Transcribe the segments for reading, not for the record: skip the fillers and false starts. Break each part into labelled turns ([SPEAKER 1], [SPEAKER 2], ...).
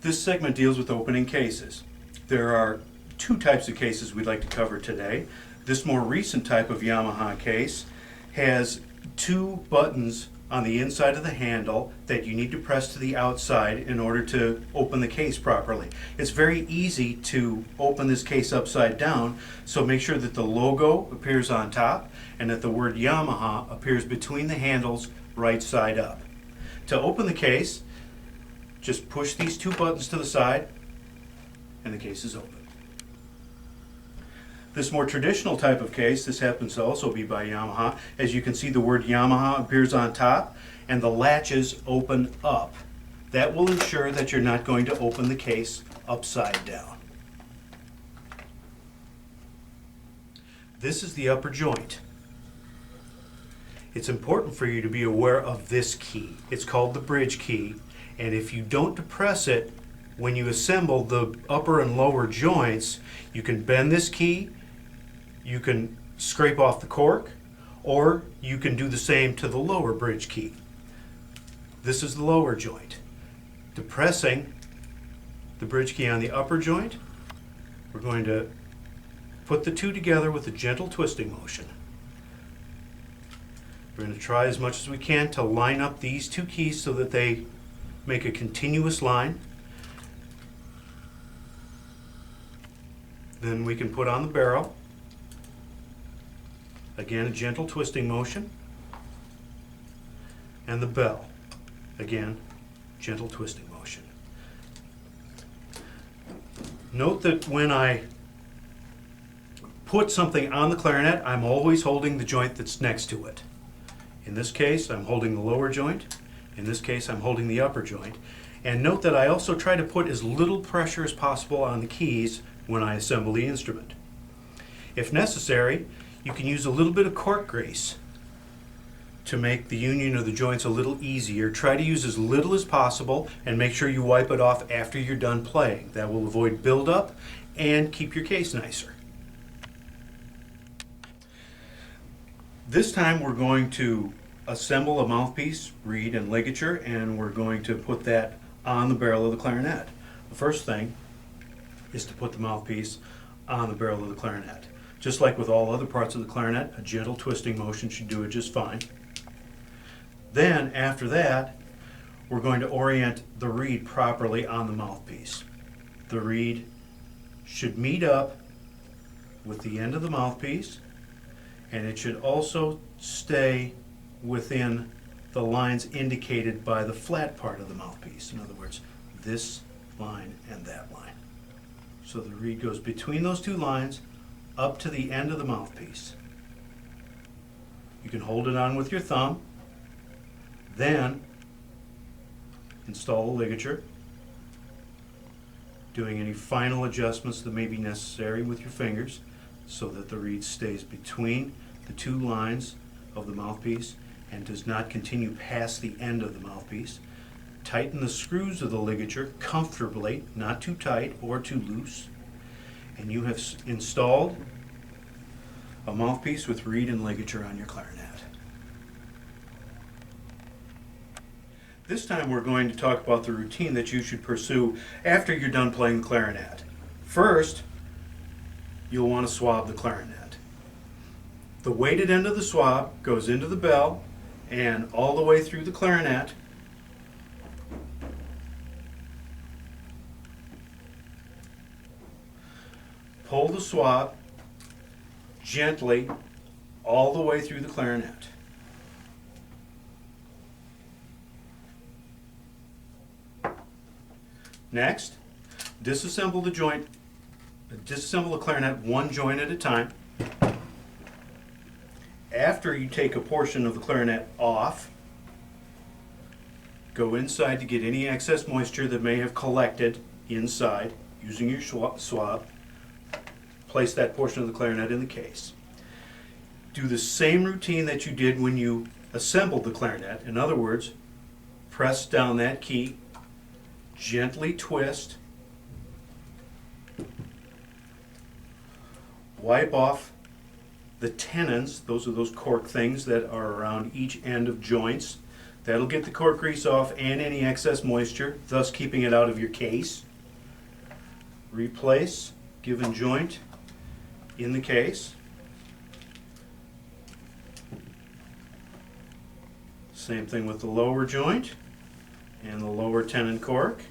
[SPEAKER 1] This segment deals with opening cases. There are two types of cases we'd like to cover today. This more recent type of Yamaha case has two buttons on the inside of the handle that you need to press to the outside in order to open the case properly. It's very easy to open this case upside down, so make sure that the logo appears on top and that the word Yamaha appears between the handles right side up. To open the case, just push these two buttons to the side and the case is open. This more traditional type of case, this happens to also be by Yamaha. As you can see, the word Yamaha appears on top and the latches open up. That will ensure that you're not going to open the case upside down. This is the upper joint. It's important for you to be aware of this key. It's called the bridge key, and if you don't depress it when you assemble the upper and lower joints, you can bend this key, you can scrape off the cork, or you can do the same to the lower bridge key. This is the lower joint. Depressing the bridge key on the upper joint, we're going to put the two together with a gentle twisting motion. We're going to try as much as we can to line up these two keys so that they make a continuous line. Then we can put on the barrel. Again, a gentle twisting motion. And the bell. Again, gentle twisting motion. Note that when I put something on the clarinet, I'm always holding the joint that's next to it. In this case, I'm holding the lower joint. In this case, I'm holding the upper joint. And note that I also try to put as little pressure as possible on the keys when I assemble the instrument. If necessary, you can use a little bit of cork grease to make the union of the joints a little easier. Try to use as little as possible and make sure you wipe it off after you're done playing. That will avoid buildup and keep your case nicer. This time we're going to assemble a mouthpiece, reed, and ligature, and we're going to put that on the barrel of the clarinet. The first thing is to put the mouthpiece on the barrel of the clarinet. Just like with all other parts of the clarinet, a gentle twisting motion should do it just fine. Then, after that, we're going to orient the reed properly on the mouthpiece. The reed should meet up with the end of the mouthpiece, and it should also stay within the lines indicated by the flat part of the mouthpiece. In other words, this line and that line. So the reed goes between those two lines up to the end of the mouthpiece. You can hold it on with your thumb, then install the ligature, doing any final adjustments that may be necessary with your fingers so that the reed stays between the two lines of the mouthpiece and does not continue past the end of the mouthpiece. Tighten the screws of the ligature comfortably, not too tight or too loose, and you have installed a mouthpiece with reed and ligature on your clarinet. This time we're going to talk about the routine that you should pursue after you're done playing the clarinet. First, you'll want to swab the clarinet. The weighted end of the swab goes into the bell and all the way through the clarinet. Pull the swab gently all the way through the clarinet. Next, disassemble the clarinet one joint at a time. After you take a portion of the clarinet off, go inside to get any excess moisture that may have collected inside using your swab. Place that portion of the clarinet in the case. Do the same routine that you did when you assembled the clarinet. In other words, press down that key, gently twist, wipe off the tenons, those are those cork things that are around each end of joints That'll get the cork grease off and any excess moisture, thus keeping it out of your case. Replace given joint in the case. Same thing with the lower joint and the lower tenon cork.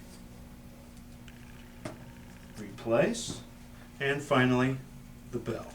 [SPEAKER 1] Replace. And finally, the bell.